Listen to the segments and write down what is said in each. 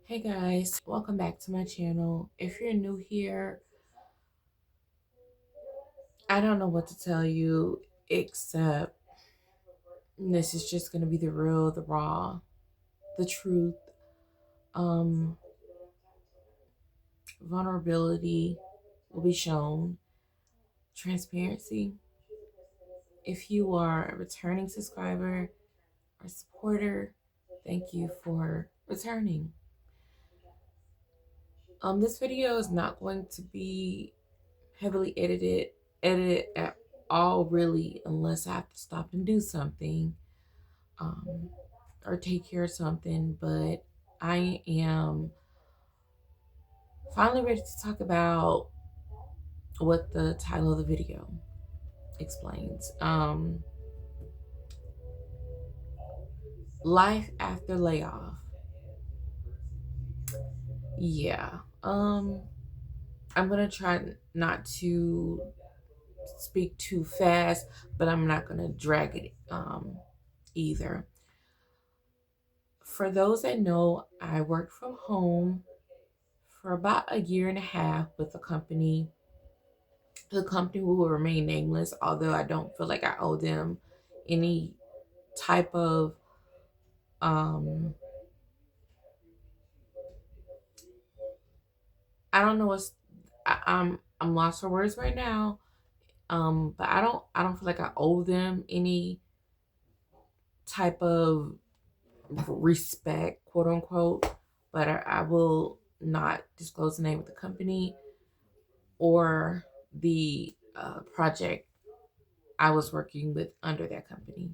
Hey guys, welcome back to my channel. If you're new here, I don't know what to tell you except this is just going to be the real, the raw, the truth. Um Vulnerability will be shown, transparency. If you are a returning subscriber or supporter, thank you for returning. This video is not going to be heavily edited at all really, unless I have to stop and do something um, or take care of something. But I am finally ready to talk about what the title of the video explains. Life after layoff. Yeah. I'm gonna try not to speak too fast, but I'm not gonna drag it either. For those that know, I worked from home for about a year and a half with a company. The company will remain nameless, although I don't feel like I owe them any type of I don't know what's I'm lost for words right now. But I don't feel like I owe them any type of respect, quote unquote. But I will not disclose the name of the company or the project I was working with under that company.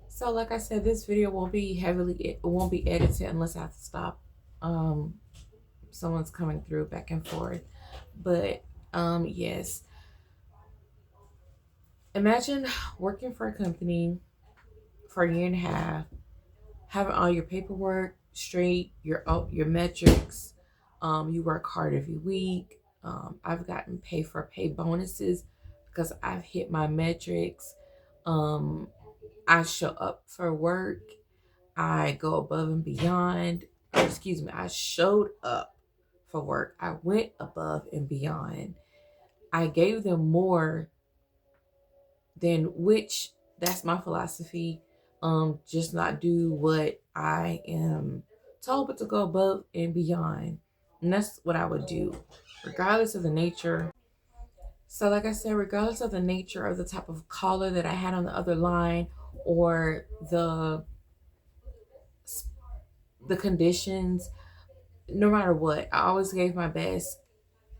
So like I said, this video won't be edited unless I have to stop. Um, Someone's coming through back and forth. But yes. Imagine working for a company for a year and a half, having all your paperwork straight, your metrics. You work hard every week. I've gotten pay for pay bonuses because I've hit my metrics. I show up for work. I go above and beyond. Excuse me, I showed up for work. I went above and beyond. I gave them more than which that's my philosophy. Just not do what I am told, but to go above and beyond. And that's what I would do, regardless of the nature. So like I said, regardless of the nature of the type of caller that I had on the other line or the conditions, no matter what, I always gave my best.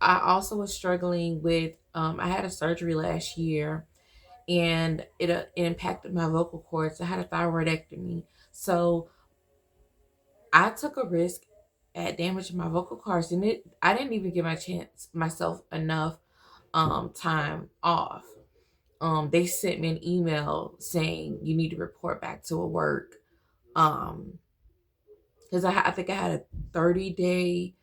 I also was struggling with I had a surgery last year and it impacted my vocal cords. I had a thyroidectomy. So I took a risk at damaging my vocal cords, and I didn't even give myself enough time off. They sent me an email saying you need to report back to work. Because I think I had a 30-day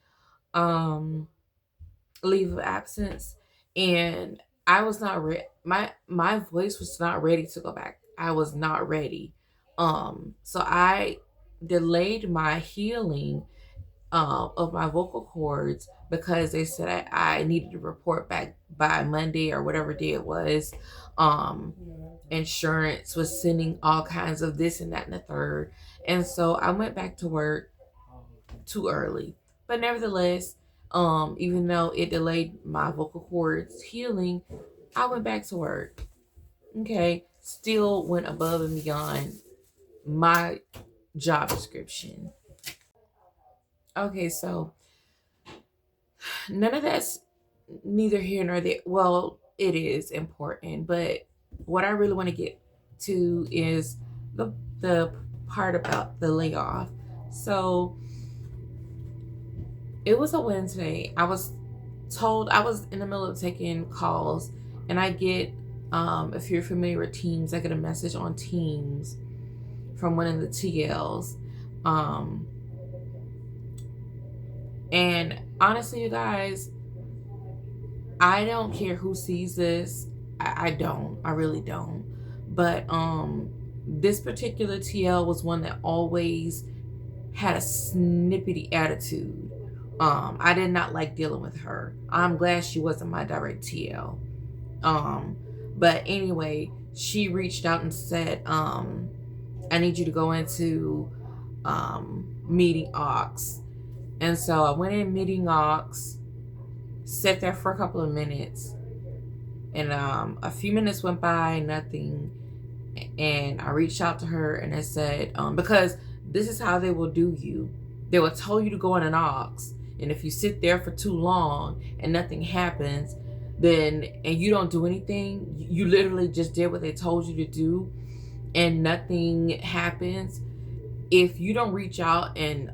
leave of absence, and I was not ready. My voice was not ready to go back. I was not ready. So I delayed my healing of my vocal cords because they said I needed to report back by Monday or whatever day it was. Insurance was sending all kinds of this and that and the third. And so I went back to work too early. But nevertheless, even though it delayed my vocal cords healing, I went back to work. Okay. Still went above and beyond my job description. Okay, so none of that's neither here nor there. Well, it is important, but what I really want to get to is the part about the layoff. So it was a Wednesday. I was told I was in the middle of taking calls, and I get if you're familiar with Teams, I get a message on Teams from one of the TLs. And honestly, you guys, I don't care who sees this. I don't. I really don't. But this particular TL was one that always had a snippety attitude. I did not like dealing with her. I'm glad she wasn't my direct TL. But anyway, she reached out and said, I need you to go into meeting Ox. And so I went in meeting Ox, sat there for a couple of minutes, and a few minutes went by, nothing. And I reached out to her and I said, because this is how they will do you. They will tell you to go in an Ox, and if you sit there for too long and nothing happens, then, and you don't do anything, you literally just did what they told you to do, and nothing happens. If you don't reach out and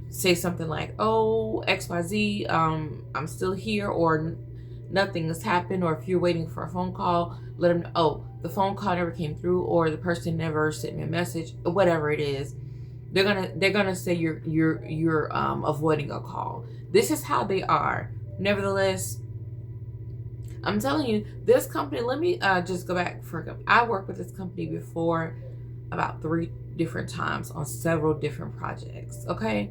say something like, oh, XYZ, I'm still here, or nothing has happened, or if you're waiting for a phone call, let them know, oh, the phone call never came through, or the person never sent me a message, whatever it is. They're gonna say you're avoiding a call. This is how they are. Nevertheless, I'm telling you, this company, let me just go back for, I worked with this company before about 3 different times on several different projects, okay?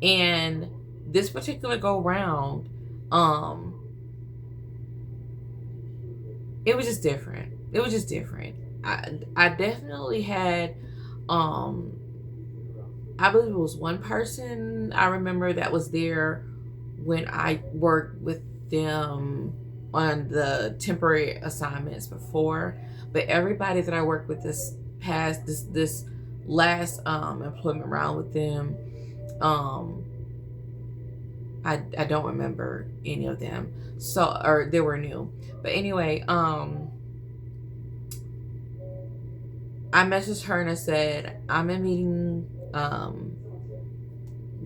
And this particular go round, it was just different. It was just different. I definitely had, I believe it was one person I remember that was there when I worked with them on the temporary assignments before. But everybody that I worked with this last employment round with them, I don't remember any of them. So, or they were new. But anyway, I messaged her and I said, I'm in meeting,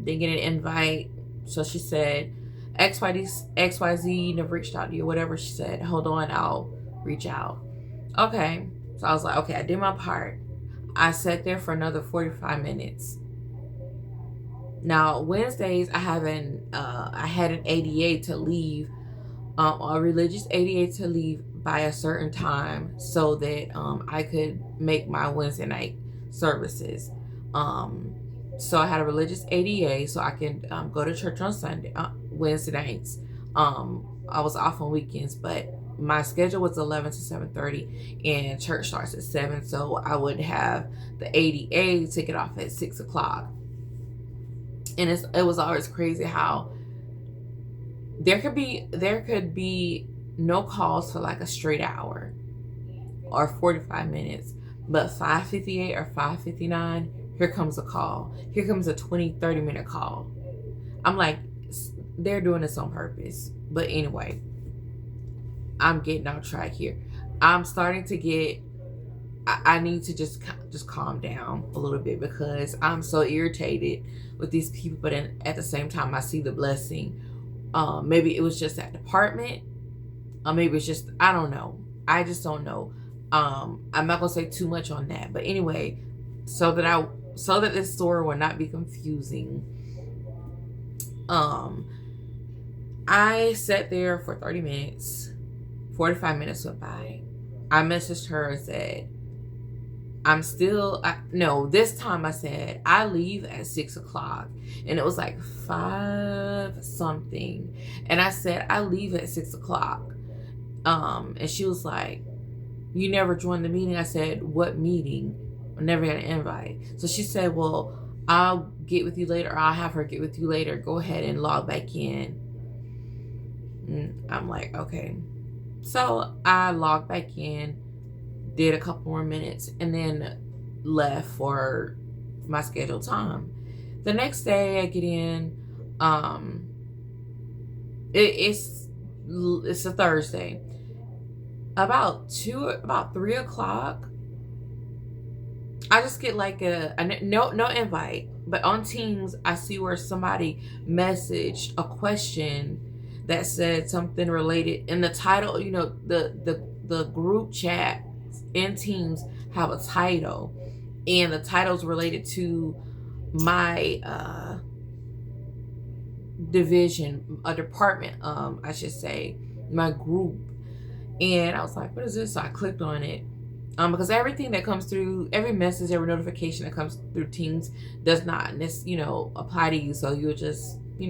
didn't get an invite. So she said, XYZ never reached out to you, whatever she said. Hold on, I'll reach out. Okay. So I was like, okay, I did my part. I sat there for another 45 minutes. Now, Wednesdays, I had an ADA to leave, a religious ADA to leave by a certain time so that I could make my Wednesday night services. So I had a religious ADA so I can go to church on Sunday, Wednesday nights. I was off on weekends, but my schedule was 11 to 7:30 and church starts at 7. So I would have the ADA take it off at 6 o'clock. And it was always crazy how there could be no calls for like a straight hour or 45 minutes, but 5:58 or 5:59, here comes a call. Here comes a 20-30 minute call. I'm like, they're doing this on purpose. But anyway, I'm getting off track here. I'm starting to get, I need to just calm down a little bit because I'm so irritated with these people, but at the same time I see the blessing. Maybe it was just that department, maybe it's just, I don't know, I just don't know. I'm not gonna say too much on that, but anyway, so that this story will not be confusing, I sat there for 30 minutes, 45 minutes went by. I messaged her and said, this time I said, I leave at 6 o'clock. And it was like 5 something. And I said, I leave at 6 o'clock. And she was like, you never joined the meeting. I said, what meeting? I never got an invite. So she said, well, I'll get with you later. Or I'll have her get with you later. Go ahead and log back in. And I'm like, okay. So I logged back in, did a couple more minutes, and then left for my scheduled time. The next day I get in, it's a Thursday. About 3 o'clock, I just get like no invite, but on Teams I see where somebody messaged a question that said something related in the title. You know, the group chat in Teams have a title, and the title's related to my division, a department, I should say, my group. And I was like, what is this? So I clicked on it, Because everything that comes through, every message, every notification that comes through Teams does not, apply to you. So you'll just, it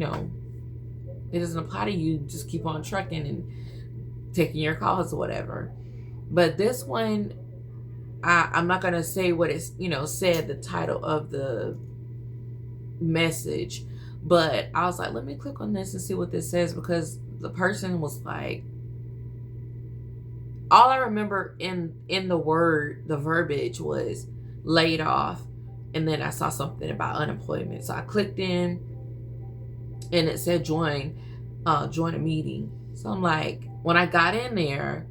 doesn't apply to you. Just keep on trucking and taking your calls or whatever. But this one, I'm not gonna say what it's, said, the title of the message, but I was like, let me click on this and see what this says, because the person was like, all I remember in the verbiage was laid off, and then I saw something about unemployment. So I clicked in, and it said join a meeting. So I'm like, when I got in there,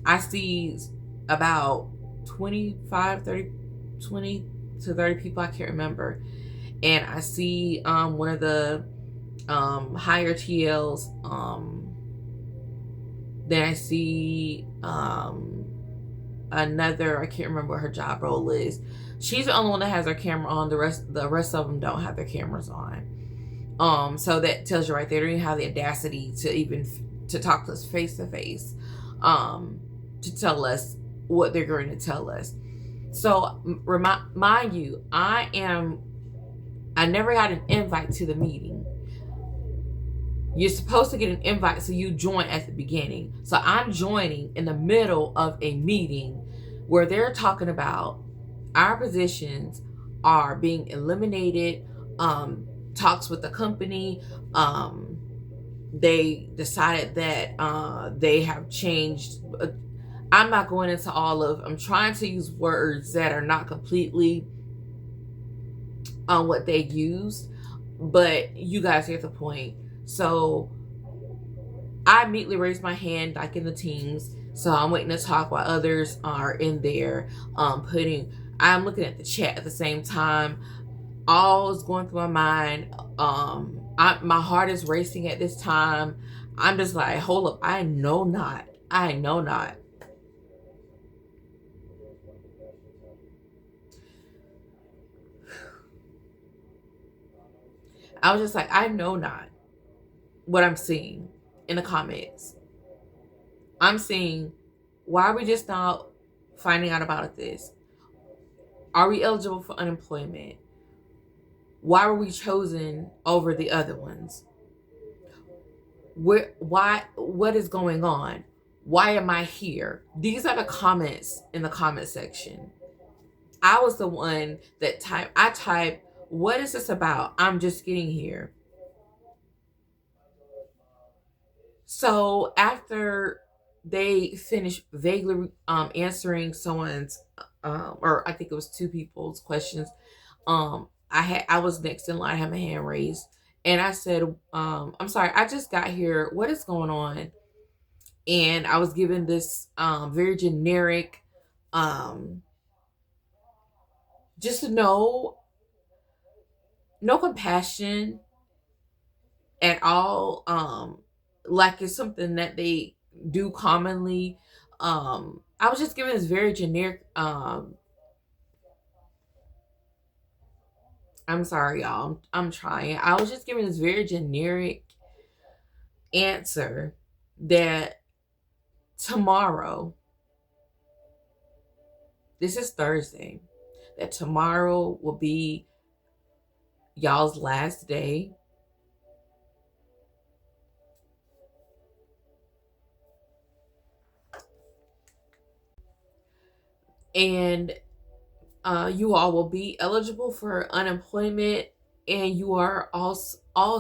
I see about 25, 30, 20 to 30 people, I can't remember. And I see one of the higher TLs. Then I see another, I can't remember what her job role is. She's the only one that has her camera on. The rest of them don't have their cameras on. So that tells you right there, they don't even have the audacity to talk to us face to face, to tell us what they're going to tell us. So mind you, I never got an invite to the meeting. You're supposed to get an invite, so you join at the beginning. So I'm joining in the middle of a meeting where they're talking about our positions are being eliminated, talks with the company. They decided that they have changed. I'm not going into I'm trying to use words that are not completely on what they used, but you guys get the point. So I immediately raised my hand, like in the Teams. So I'm waiting to talk while others are in there I'm looking at the chat at the same time. All is going through my mind. My heart is racing at this time. I'm just like, hold up, I know not. I was just like, I know not what I'm seeing in the comments. I'm seeing, why are we just now finding out about this? Are we eligible for unemployment? Why were we chosen over the other ones? What is going on? Why am I here? These are the comments in the comment section. I was the one that typed, what is this about? I'm just getting here. So after they finished vaguely answering someone's, or I think it was two people's questions, I was next in line. I had my hand raised, and I said, I'm sorry, I just got here. What is going on? And I was given this very generic, just no compassion at all. Like it's something that they do commonly. I was just given this very generic, I'm sorry, y'all. I'm trying. I was just given this very generic answer that tomorrow, this is Thursday, that tomorrow will be y'all's last day. And you all will be eligible for unemployment, and you are all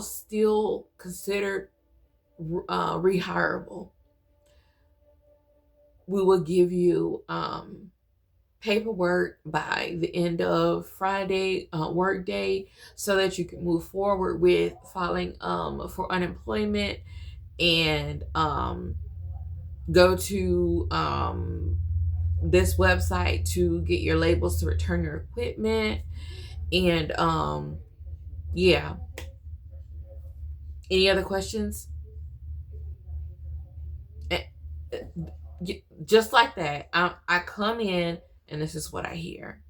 still considered rehireable. We will give you paperwork by the end of Friday work day, so that you can move forward with filing for unemployment, and go to this website to get your labels to return your equipment. And yeah. Any other questions? Just like that, I come in and this is what I hear.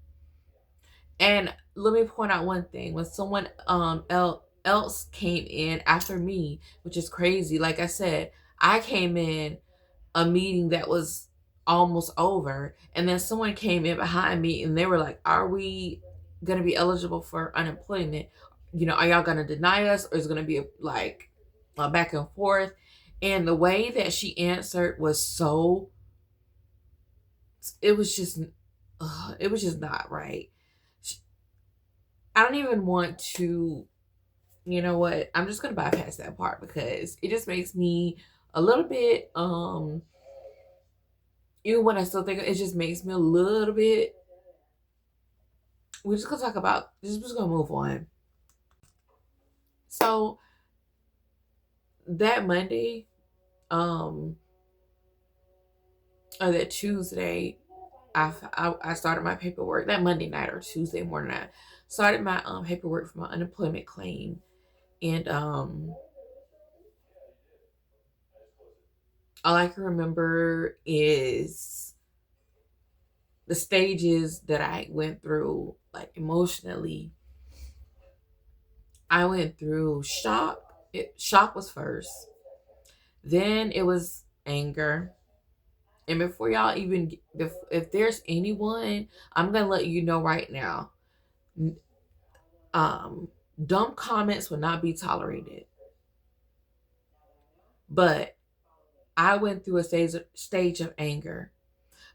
And let me point out one thing. When someone else came in after me, which is crazy, like I said, I came in a meeting that was almost over. And then someone came in behind me and they were like, are we going to be eligible for unemployment? You know, are y'all going to deny us, or is it going to be like a back and forth? And the way that she answered was so, it was just, it was just not right. I don't even want to, you know what? I'm just going to bypass that part because it just makes me a little bit, even when I still think it just makes me a little bit. We're just gonna talk about this. We're just gonna move on. So that Monday, or that Tuesday, I started my paperwork. That Monday night or Tuesday morning, I started my paperwork for my unemployment claim, and all I can remember is the stages that I went through, like emotionally. I went through shock. Shock was first. Then it was anger. And before y'all even, if there's anyone, I'm gonna let you know right now. Dumb comments will not be tolerated. But I went through a stage of anger.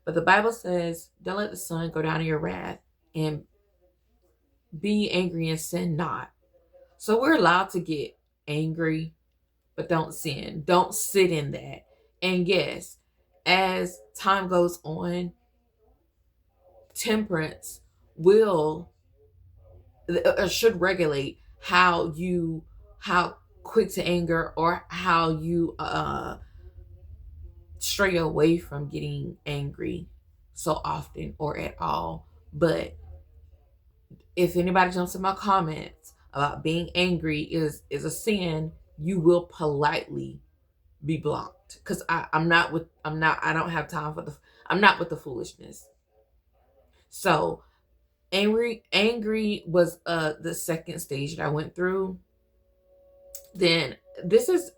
But the Bible says, "Don't let the sun go down in your wrath, and be angry and sin not." So we're allowed to get angry, but don't sin. Don't sit in that. And yes, as time goes on, temperance will should regulate how quick to anger, or how you stray away from getting angry so often or at all. But if anybody jumps in my comments about being angry is a sin, you will politely be blocked, because I don't have time for I'm not with the foolishness. So angry was the second stage that I went through. Then this is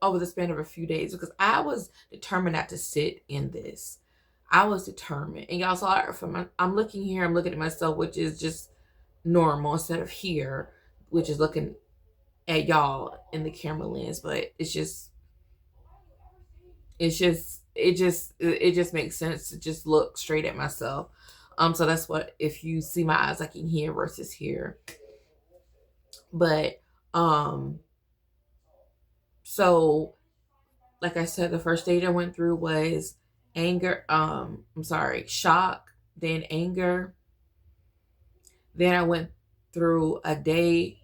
over the span of a few days, because I was determined not to sit in this. I was determined. And y'all saw it from I'm looking here, I'm looking at myself, which is just normal, instead of here, which is looking at y'all in the camera lens. But it just makes sense to just look straight at myself. So that's what, if you see my eyes like in here versus here. But so like I said, the first stage I went through was shock, then anger. Then I went through a day,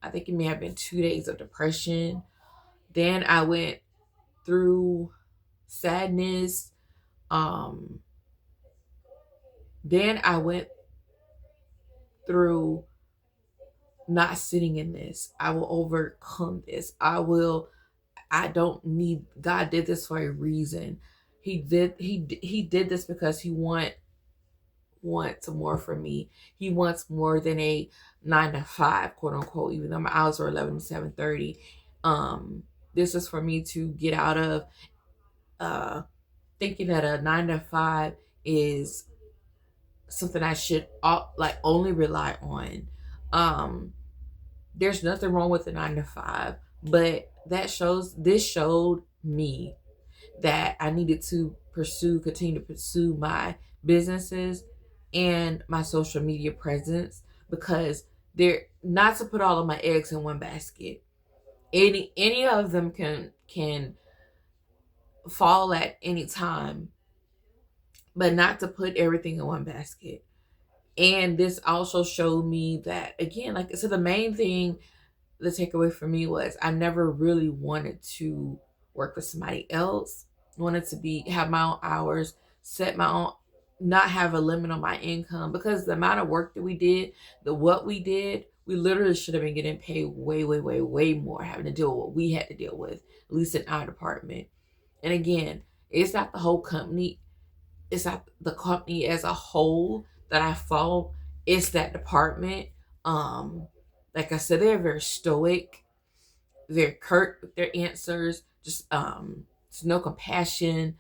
I think it may have been 2 days of depression. Then I went through sadness. Then I went through not sitting in this. I will overcome this. I don't need, God did this for a reason. He did this because he wants more from me. He wants more than a 9 to 5, quote unquote, even though my hours are 11 to 7:30. This is for me to get out of thinking that a 9 to 5 is something I should only rely on. There's nothing wrong with the 9 to 5, but this showed me that I needed to continue to pursue my businesses and my social media presence, because they're not to put all of my eggs in one basket. Any of them can fall at any time, but not to put everything in one basket. And this also showed me that, again, like I said, the main thing, the takeaway for me was I never really wanted to work for somebody else. I wanted to have my own hours, set my own, not have a limit on my income, because the amount of work that we did, what we did, we literally should have been getting paid way, way, way, way more, having to deal with what we had to deal with, at least in our department. And again, it's not the whole company. It's not the company as a whole that I fault. It's that department. Like I said, they're very stoic. They're curt with their answers. Just no compassion.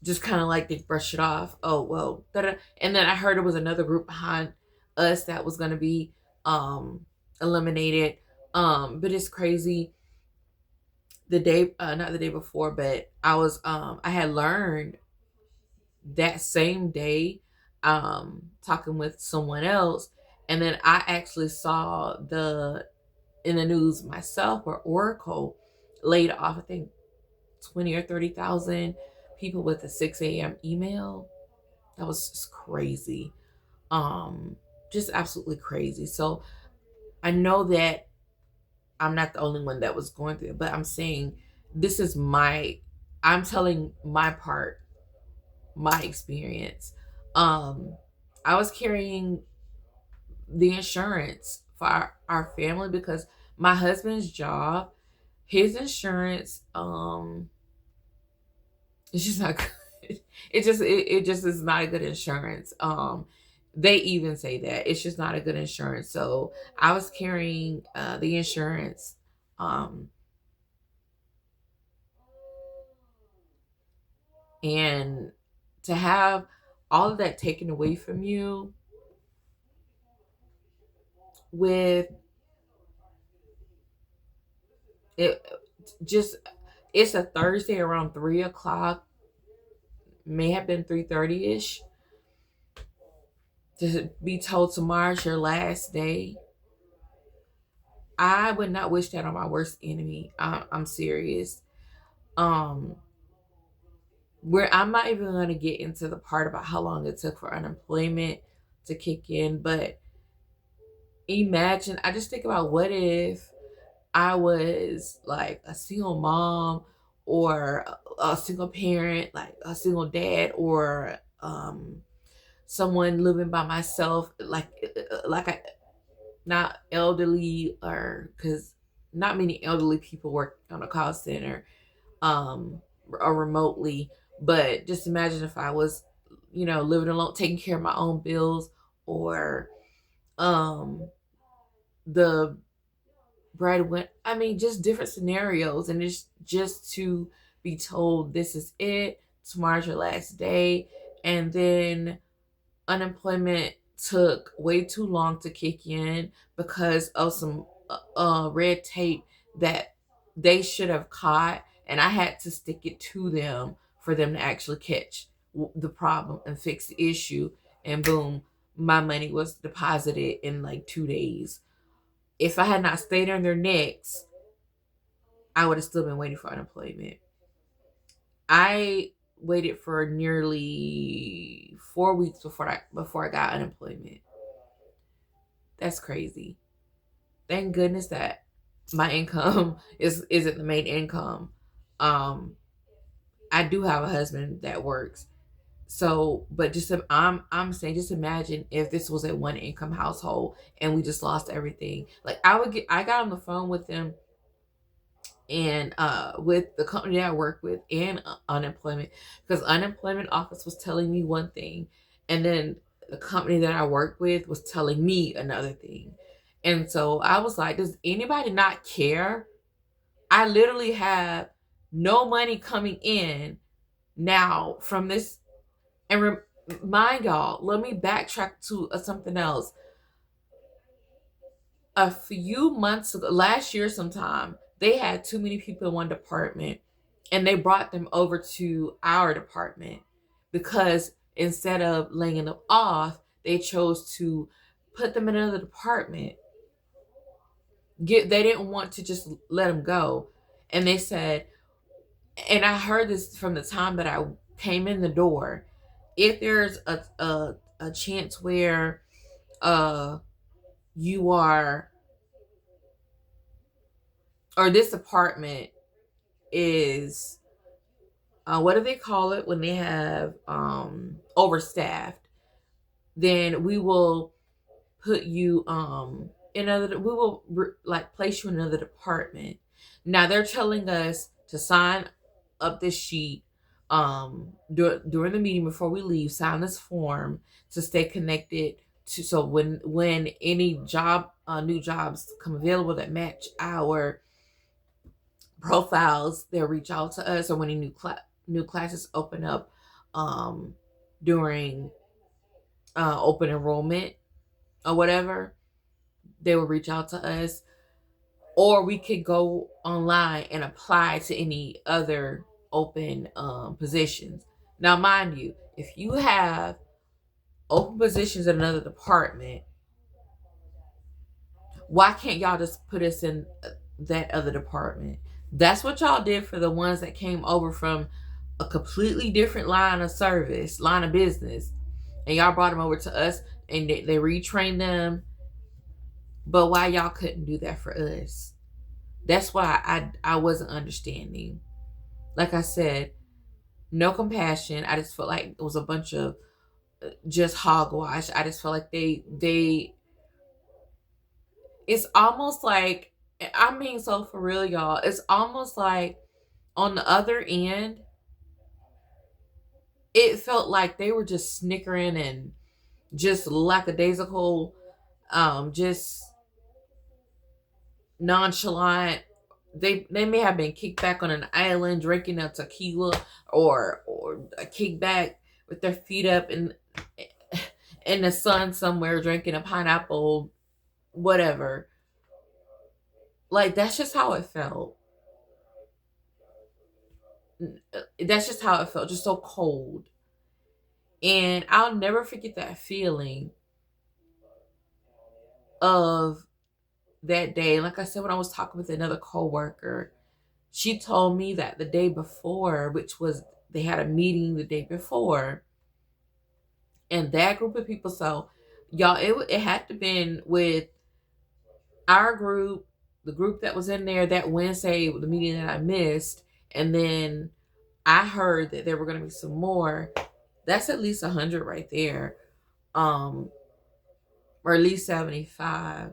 just kind of like they brush it off. Oh well, da-da. And then I heard there was another group behind us that was going to be eliminated. But it's crazy. The day, not the day before, but I had learned that same day, talking with someone else, and then I actually saw the in the news myself where Oracle laid off, I think 20 or 30,000 people with a 6 a.m. email. That was just crazy. Just absolutely crazy. So I know that I'm not the only one that was going through it, but I'm saying this is I'm telling my part, my experience. Um, I was carrying the insurance for our family because my husband's job, his insurance, it's just not good. It just is not a good insurance. They even say that it's just not a good insurance. So I was carrying the insurance, um, and to have all of that taken away from you with it, just it's a Thursday around 3 o'clock, may have been 3:30 ish, to be told tomorrow's your last day. I would not wish that on my worst enemy. I'm serious. Um, where I'm not even going to get into the part about how long it took for unemployment to kick in, but imagine, I just think about what if I was like a single mom or a single parent, like a single dad, or someone living by myself, like I not elderly, or because not many elderly people work on a call center, or remotely. But just imagine if I was, living alone, taking care of my own bills, or um the breadwinner. I mean, just different scenarios, and it's just to be told this is it. Tomorrow's your last day, and then unemployment took way too long to kick in because of some red tape that they should have caught, and I had to stick it to them for them to actually catch the problem and fix the issue. And boom, my money was deposited in like 2 days. If I had not stayed on their necks, I would have still been waiting for unemployment. I waited for nearly 4 weeks before I got unemployment. That's crazy. Thank goodness that my income isn't the main income. Um, I do have a husband that works. So, but I'm saying, just imagine if this was a one income household and we just lost everything. Like I got on the phone with them, and with the company that I work with, and unemployment, because unemployment office was telling me one thing, and then the company that I work with was telling me another thing. And so I was like, does anybody not care? I literally have no money coming in now from this. And mind y'all, let me backtrack to something else. A few months ago, last year sometime, they had too many people in one department, and they brought them over to our department because instead of laying them off, they chose to put them in another department. They didn't want to just let them go. And they said, and I heard this from the time that I came in the door, if there's a chance where you are, or this apartment is, what do they call it when they have overstaffed, then we will put you we will like place you in another department. Now they're telling us to sign up this sheet during the meeting before we leave, sign this form to stay connected to, so when any new jobs come available that match our profiles, they'll reach out to us, or when any new classes open up during open enrollment or whatever. They would reach out to us, or we could go online and apply to any other open positions. Now, mind you, if you have open positions in another department, why can't y'all just put us in that other department? That's what y'all did for the ones that came over from a completely different line of service, line of business, and y'all brought them over to us and they retrained them. But why y'all couldn't do that for us? That's why I wasn't understanding. Like I said, no compassion. I just felt like it was a bunch of just hogwash. I just felt like they it's almost like, I mean, so for real, y'all, it's almost like on the other end, it felt like they were just snickering and just lackadaisical, just nonchalant. They may have been kicked back on an island drinking a tequila, or a kickback with their feet up in the sun somewhere drinking a pineapple, whatever. Like, that's just how it felt. That's just how it felt, just so cold. And I'll never forget that feeling of that day. Like I said, when I was talking with another coworker, she told me that the day before, which was, they had a meeting the day before, and that group of people, so y'all, it had to been with our group, the group that was in there that Wednesday, the meeting that I missed, and then I heard that there were going to be some more. That's at least 100 right there, or at least 75.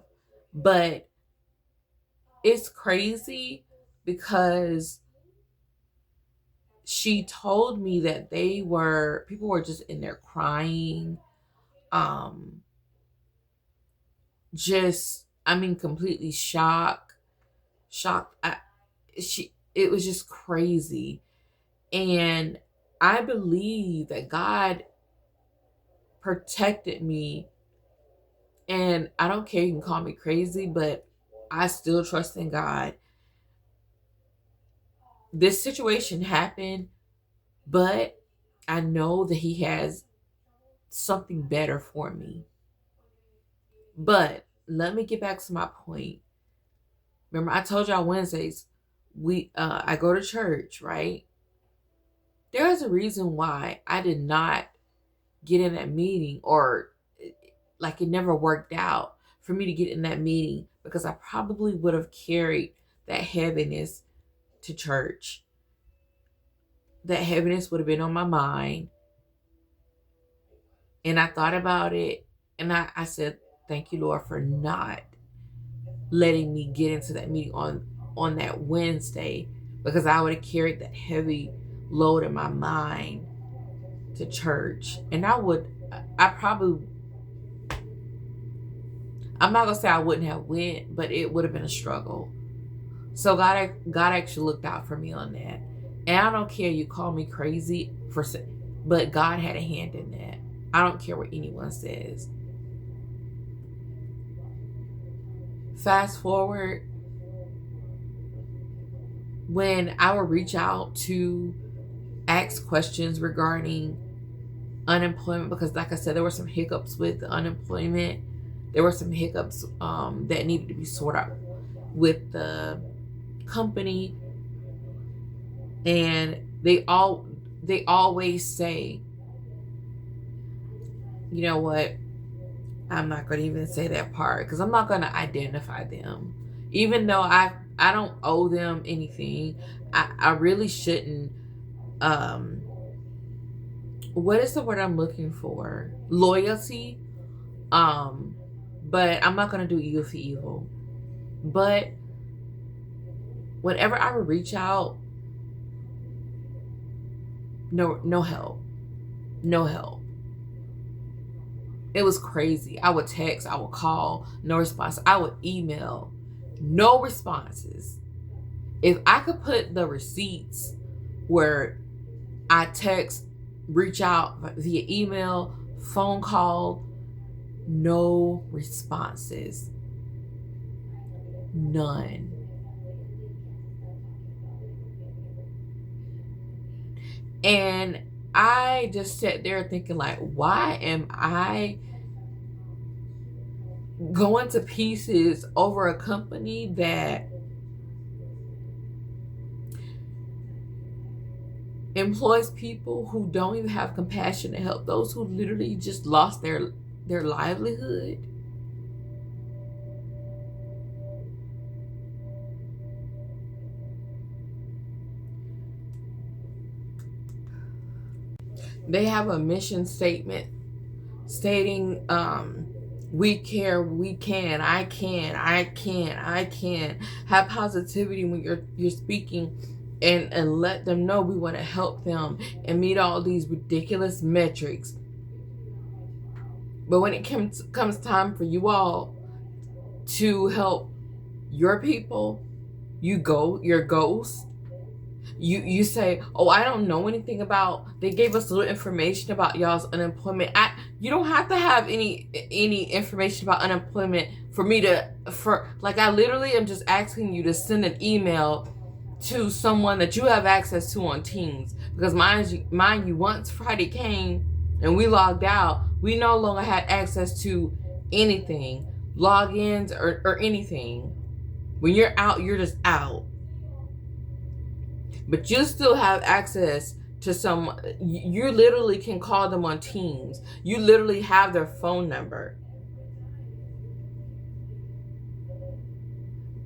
But it's crazy because she told me that people were just in there crying, just, I mean, completely shocked. It was just crazy. And I believe that God protected me. And I don't care, you can call me crazy, but I still trust in God. This situation happened, but I know that He has something better for me. But let me get back to my point. Remember, I told y'all Wednesdays, I go to church, right? There is a reason why I did not get in that meeting, or like it never worked out for me to get in that meeting, because I probably would have carried that heaviness to church. That heaviness would have been on my mind. And I thought about it, and I said, thank you, Lord, for not letting me get into that meeting on that Wednesday, because I would have carried that heavy load in my mind to church. And I'm not gonna say I wouldn't have went, but it would have been a struggle. So God actually looked out for me on that. And I don't care, you call me crazy but God had a hand in that. I don't care what anyone says. Fast forward, when I would reach out to ask questions regarding unemployment, because like I said, there were some hiccups with the unemployment. There were some hiccups that needed to be sorted out with the company. And they always say, you know what, I'm not going to even say that part, because I'm not going to identify them. Even though I don't owe them anything, I really shouldn't. What is the word I'm looking for? Loyalty. But I'm not going to do evil for evil. But whenever I would reach out, no help. No help. It was crazy. I would text, I would call, no response. I would email, no responses. If I could put the receipts where I text reach out via email, phone call, no responses. None. And I just sat there thinking, like, why am I going to pieces over a company that employs people who don't even have compassion to help those who literally just lost their livelihood? They have a mission statement stating, we care, we can, I can, I can, I can. Have positivity when you're speaking, and let them know we want to help them and meet all these ridiculous metrics. But when it comes time for you all to help your people, you're ghost. You say, oh, I don't know anything about, they gave us little information about y'all's unemployment. You don't have to have any information about unemployment for me to, I literally am just asking you to send an email to someone that you have access to on Teams. Because mind you, once Friday came and we logged out, we no longer had access to anything, logins or anything. When you're out, you're just out. But you still have access to some, you literally can call them on Teams. You literally have their phone number.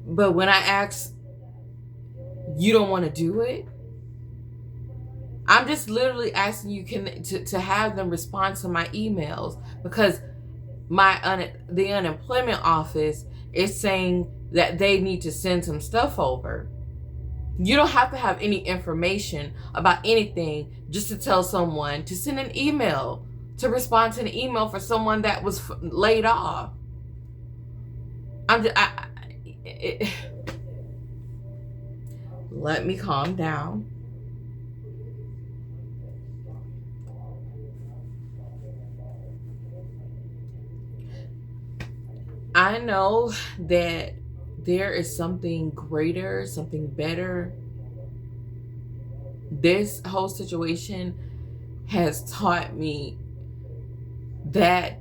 But when I ask, you don't want to do it. I'm just literally asking you to have them respond to my emails, because the unemployment office is saying that they need to send some stuff over. You don't have to have any information about anything just to tell someone to send an email, to respond to an email for someone that was laid off. Let me calm down. I know that there is something greater, something better. This whole situation has taught me that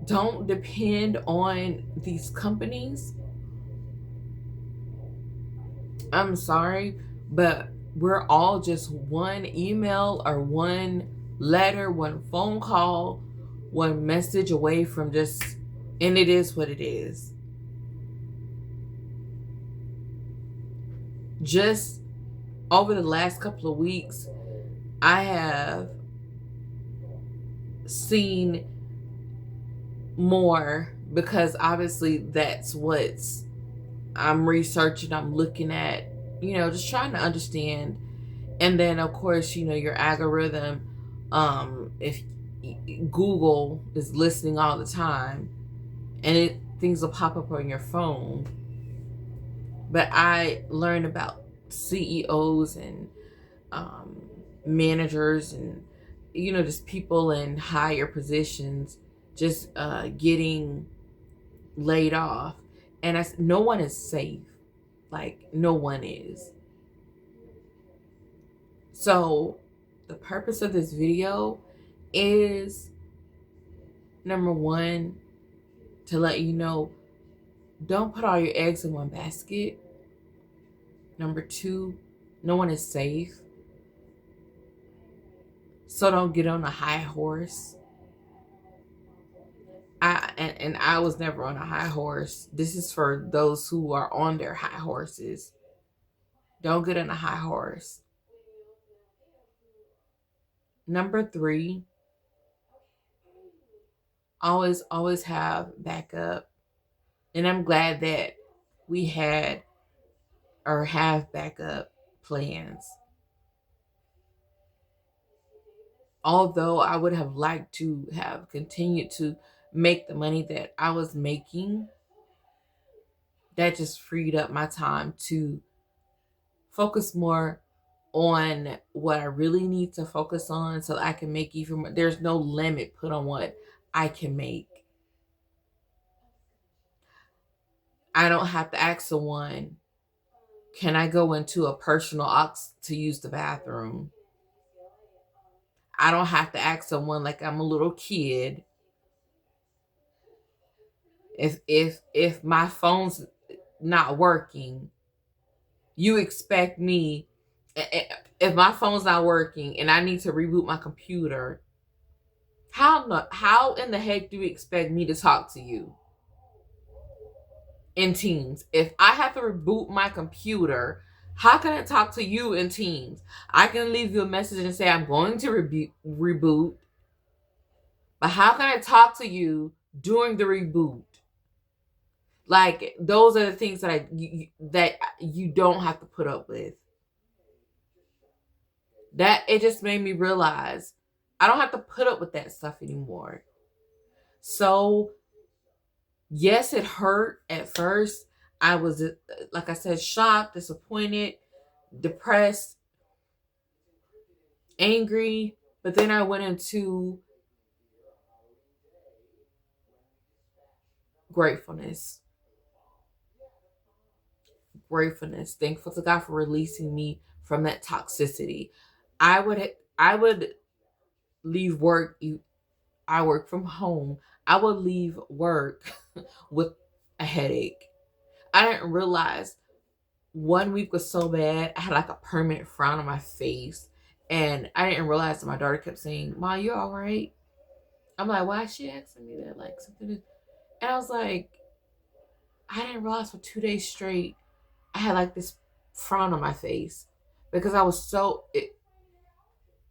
don't depend on these companies. I'm sorry, but we're all just one email or one letter, one phone call, one message away from just, and it is what it is. Just over the last couple of weeks, I have seen more, because obviously that's what I'm researching, I'm looking at, just trying to understand. And then of course, your algorithm, if Google is listening all the time, and things will pop up on your phone. But I learned about CEOs and managers and, just people in higher positions just getting laid off. And no one is safe. Like, no one is. So the purpose of this video is, number one, to let you know, don't put all your eggs in one basket. Number two, no one is safe. So don't get on a high horse. I was never on a high horse. This is for those who are on their high horses. Don't get on a high horse. Number three, always have backup. And I'm glad that we had or have backup plans. Although I would have liked to have continued to make the money that I was making, that just freed up my time to focus more on what I really need to focus on so I can make even more. There's no limit put on what I can make. I don't have to ask someone, can I go into a personal ox to use the bathroom? I don't have to ask someone like I'm a little kid. If my phone's not working, you expect me, if my phone's not working and I need to reboot my computer, how in the heck do you expect me to talk to you in Teams? If I have to reboot my computer, how can I talk to you in Teams? I can leave you a message and say I'm going to reboot, but how can I talk to you during the reboot? Like, those are the things that you don't have to put up with. That it just made me realize I don't have to put up with that stuff anymore. So, yes, it hurt at first. I was, like I said, shocked, disappointed, depressed, angry. But then I went into gratefulness. Gratefulness. Thankful to God for releasing me from that toxicity. I would leave work. I work from home. I would leave work with a headache. I didn't realize one week was so bad. I had like a permanent frown on my face. And I didn't realize that my daughter kept saying, "Ma, you all right?" I'm like, why is she asking me that? Like, something is... And I was like, I didn't realize for 2 days straight, I had like this frown on my face. Because I was so...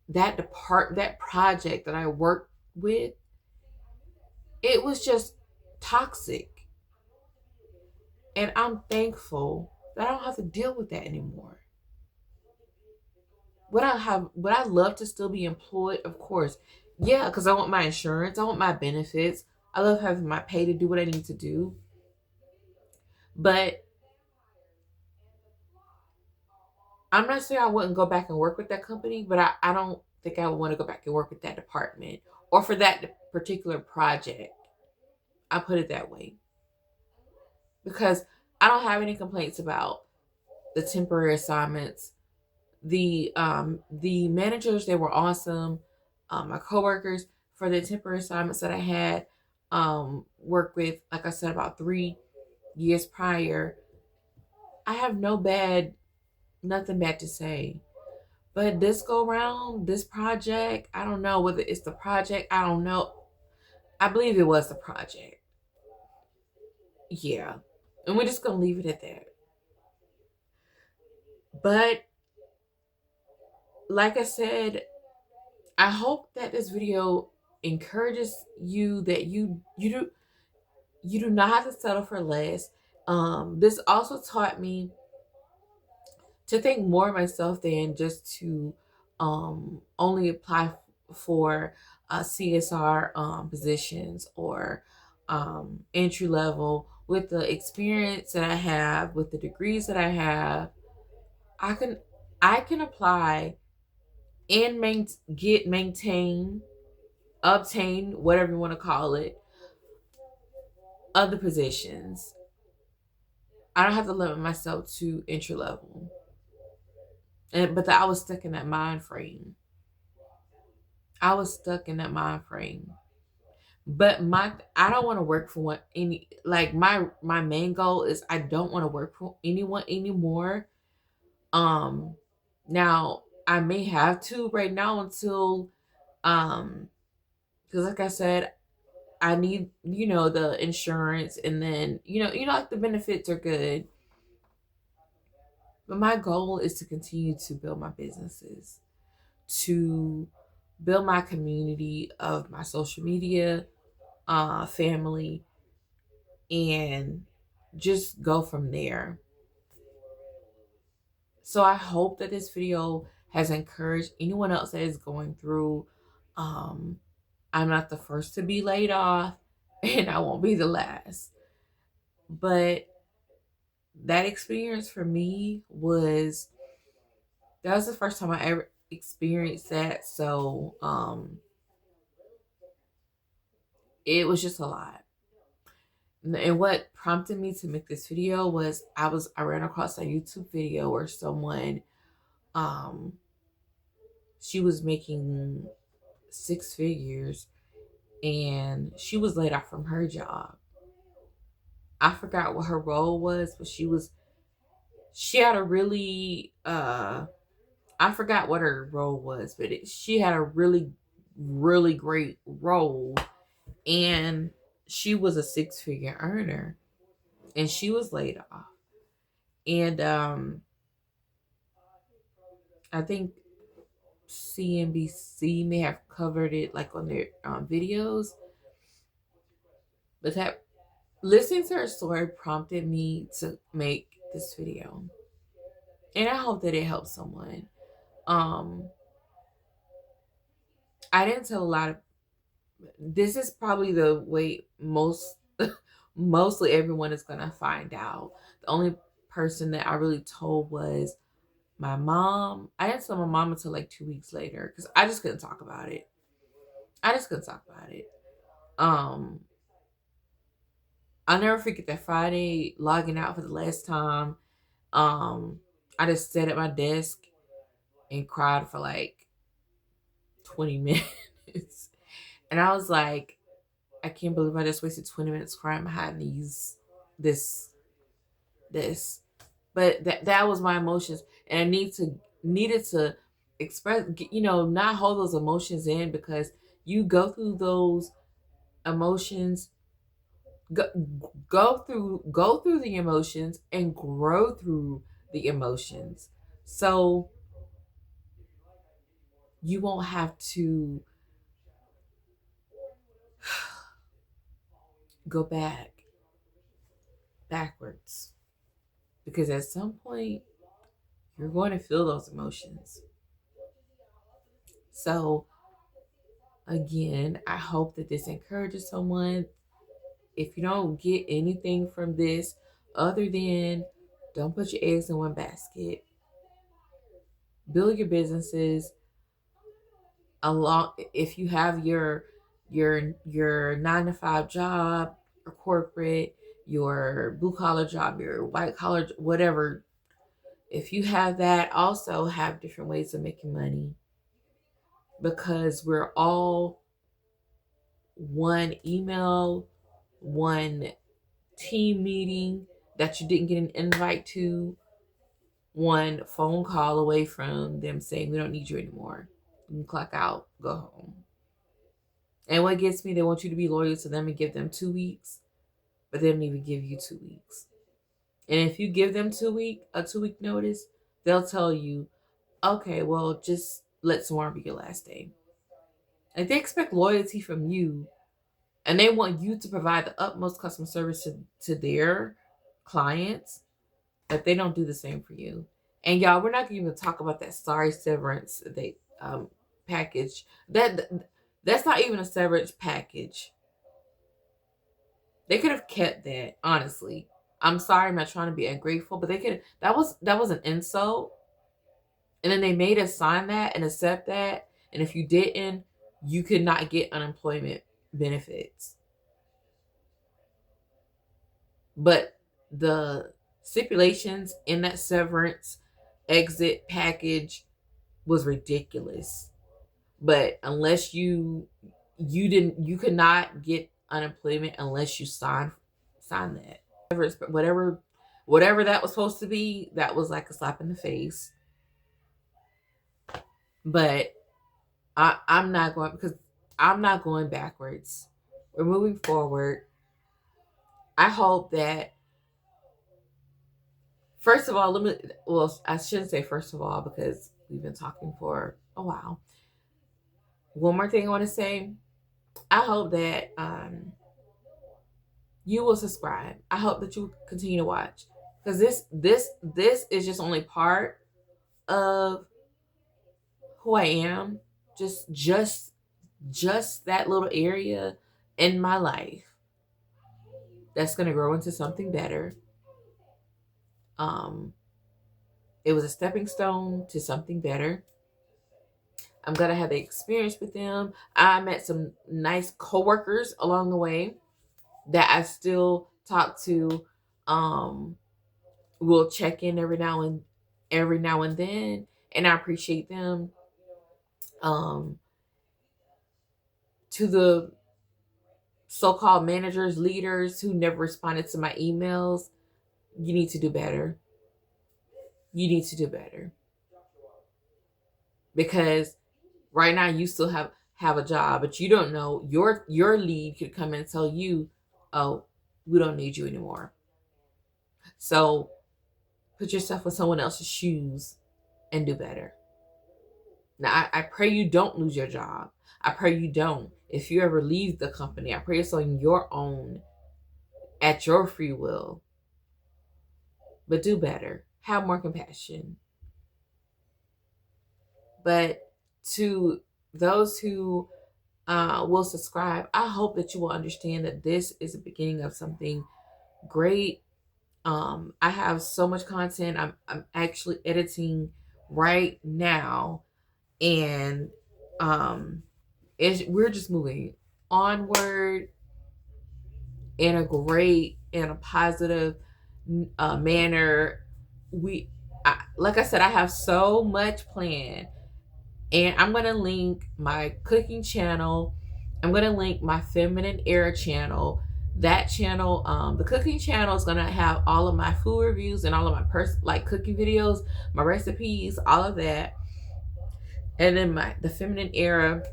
that project that I worked with, it was just toxic. And I'm thankful that I don't have to deal with that anymore. Would I love to still be employed? Of course. Yeah, because I want my insurance, I want my benefits. I love having my pay to do what I need to do. But I'm not saying I wouldn't go back and work with that company, but I don't think I would want to go back and work with that department or for that particular project. I put it that way. Because I don't have any complaints about the temporary assignments. The managers, they were awesome. My coworkers, for the temporary assignments that I had worked with, like I said, about 3 years prior, I have nothing bad to say. But this go round, this project, I don't know whether it's the project. I don't know. I believe it was the project. Yeah. And we're just going to leave it at that. But like I said, I hope that this video encourages you that you do not have to settle for less. This also taught me to think more of myself than just to only apply for CSR positions or entry level. With the experience that I have, with the degrees that I have, I can apply and obtain, whatever you want to call it, other positions. I don't have to limit myself to entry level. But I was stuck in that mind frame. But I don't want to work for my main goal is I don't want to work for anyone anymore. Now I may have to right now until because like I said, I need, the insurance, and then, like the benefits are good. But my goal is to continue to build my businesses, to build my community of my social media, family, and just go from there. So I hope that this video has encouraged anyone else that is going through. I'm not the first to be laid off, and I won't be the last. But that experience for me was That was the first time I ever experienced that. So it was just a lot. And what prompted me to make this video was I ran across a YouTube video where someone um she was making 6 figures and she was laid off from her job. I forgot what her role was, but she had a really I forgot what her role was, but she had a really really great role, and she was a 6 figure earner, and she was laid off. And I think CNBC may have covered it like on their videos, but that listening to her story prompted me to make this video, and I hope that it helps someone. um I didn't tell a lot of, this is probably the way mostly everyone is gonna find out. The only person that I really told was my mom. I didn't tell my mom until like 2 weeks later because I just couldn't talk about it. I just couldn't talk about it. um I'll never forget that Friday logging out for the last time. um I just sat at my desk and cried for like 20 minutes. And I was like, I can't believe I just wasted 20 minutes crying behind this. But that was my emotions, and I needed to express, not hold those emotions in, because you go through those emotions, go, go through the emotions and grow through the emotions. So you won't have to go backwards, because at some point you're going to feel those emotions. So again, I hope that this encourages someone. If you don't get anything from this other than don't put your eggs in one basket, build your businesses along. If you have your 9 to 5 job, or corporate, your blue collar job, your white collar, whatever, if you have that, also have different ways of making money, because we're all one email, one team meeting that you didn't get an invite to, one phone call away from them saying we don't need you anymore. You can clock out, go home. And what gets me, they want you to be loyal to them and give them 2 weeks, but they don't even give you 2 weeks. And if you give them a 2 week notice, they'll tell you, okay, well, just let tomorrow be your last day. Like, they expect loyalty from you, and they want you to provide the utmost customer service to their clients, but they don't do the same for you. And y'all, we're not even talk about that sorry severance package. That's not even a severance package. They could have kept that, honestly. I'm sorry, I'm not trying to be ungrateful, but they could. That was an insult. And then they made us sign that and accept that. And if you didn't, you could not get unemployment benefits. But the stipulations in that severance exit package was ridiculous. But unless you could not get unemployment unless you sign that. Whatever that was supposed to be, that was like a slap in the face. But I'm not going, because I'm not going backwards. We're moving forward. I hope that, first of all, I shouldn't say first of all, because we've been talking for a while. One more thing I want to say. I hope that you will subscribe. I hope that you continue to watch, because this is just only part of who I am. Just that little area in my life that's going to grow into something better. It was a stepping stone to something better. I'm going to have the experience with them. I met some nice coworkers along the way that I still talk to. We'll check in every now and then, and I appreciate them. Um, to the so-called managers, leaders who never responded to my emails, you need to do better. You need to do better, because right now you still have a job, but you don't know, your lead could come in and tell you, oh, we don't need you anymore. So put yourself in someone else's shoes and do better. Now, I pray you don't lose your job. I pray you don't. If you ever leave the company, I pray it's on your own, at your free will. But do better. Have more compassion. But to those who will subscribe, I hope that you will understand that this is the beginning of something great. I have so much content. I'm actually editing right now, and we're just moving onward in a great and a positive manner. Like I said, I have so much planned, and I'm gonna link my cooking channel. I'm gonna link my feminine era channel. That channel, the cooking channel, is gonna have all of my food reviews and all of my cooking videos, my recipes, all of that. And then the feminine era,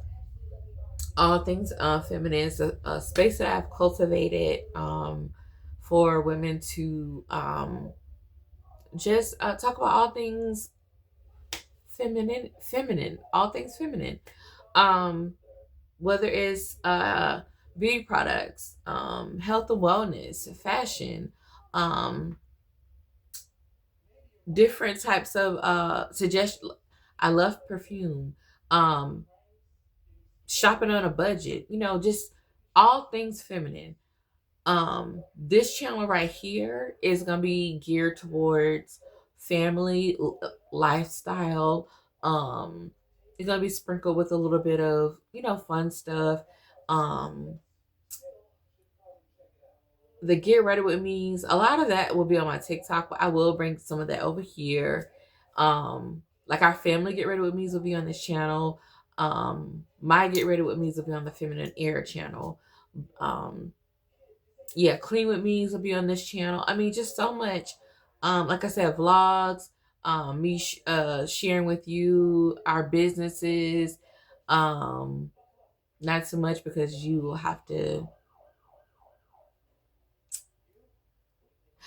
all things feminine, is a space that I've cultivated for women to just talk about all things feminine, all things feminine. Whether it's beauty products, health and wellness, fashion, different types of suggestions. I love perfume, shopping on a budget, just all things feminine. This channel right here is gonna be geared towards family lifestyle. It's gonna be sprinkled with a little bit of fun stuff. um the get ready with me's, a lot of that will be on my TikTok, but I will bring some of that over here. Like our family get ready with me's will be on this channel. My get ready with me's will be on the feminine era channel. Yeah, clean with me's will be on this channel. I mean, just so much. Like I said, vlogs, me sharing with you our businesses. Not so much, because you will have to,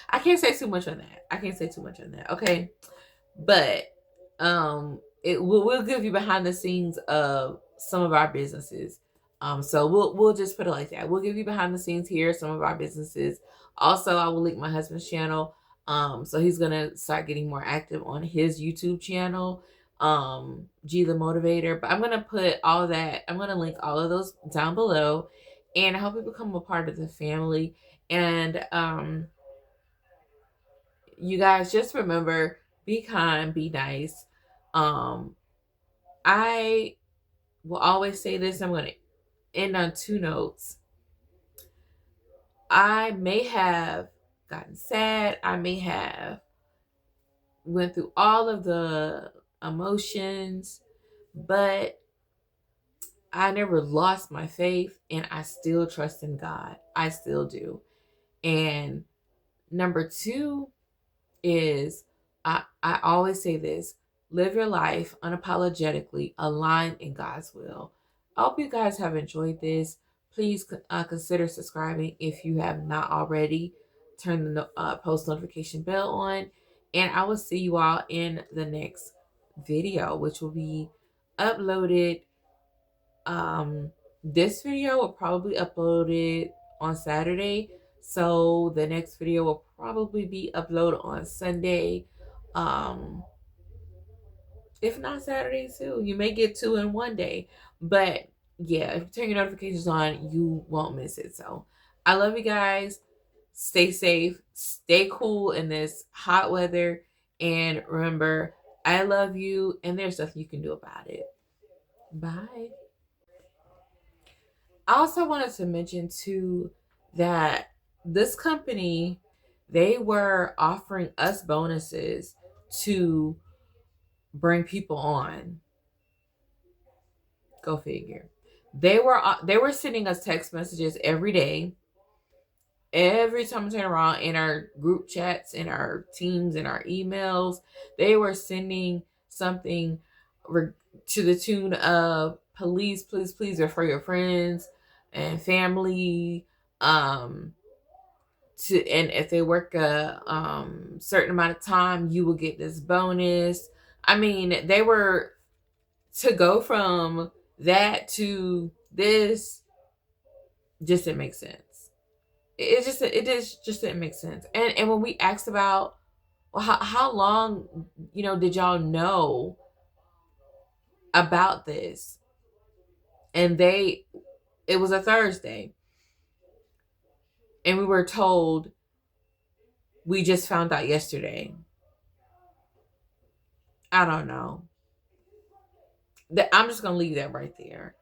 I can't say too much on that. I can't say too much on that. Okay. But we'll give you behind the scenes of some of our businesses. So we'll just put it like that. We'll give you behind the scenes here, some of our businesses. Also, I will link my husband's channel. So he's gonna start getting more active on his YouTube channel, G the Motivator. But I'm gonna put all of that, I'm gonna link all of those down below, and I hope you become a part of the family. And you guys, just remember, be kind, be nice. I will always say this. I'm going to end on two notes. I may have gotten sad. I may have went through all of the emotions, but I never lost my faith, and I still trust in God. I still do. And number two is, I always say this: live your life unapologetically aligned in God's will. I hope you guys have enjoyed this. Please consider subscribing if you have not already. Turn the post notification bell on, and I will see you all in the next video, which will be uploaded. This video will probably uploaded on Saturday, so the next video will probably be uploaded on Sunday. If not Saturday too. You may get two in one day. But yeah, if you turn your notifications on, you won't miss it. So I love you guys. Stay safe. Stay cool in this hot weather. And remember, I love you, and there's nothing you can do about it. Bye. I also wanted to mention too that this company, they were offering us bonuses to bring people on. Go figure. They were sending us text messages every day. Every time we turn around in our group chats, in our teams, in our emails, they were sending something to the tune of please, please, please refer your friends and family. And if they work a certain amount of time, you will get this bonus. I mean, they were to go from that to this just didn't make sense. It just didn't make sense. And when we asked about, well, how long did y'all know about this, and it was a Thursday, and we were told we just found out yesterday. I don't know. I'm just gonna leave that right there.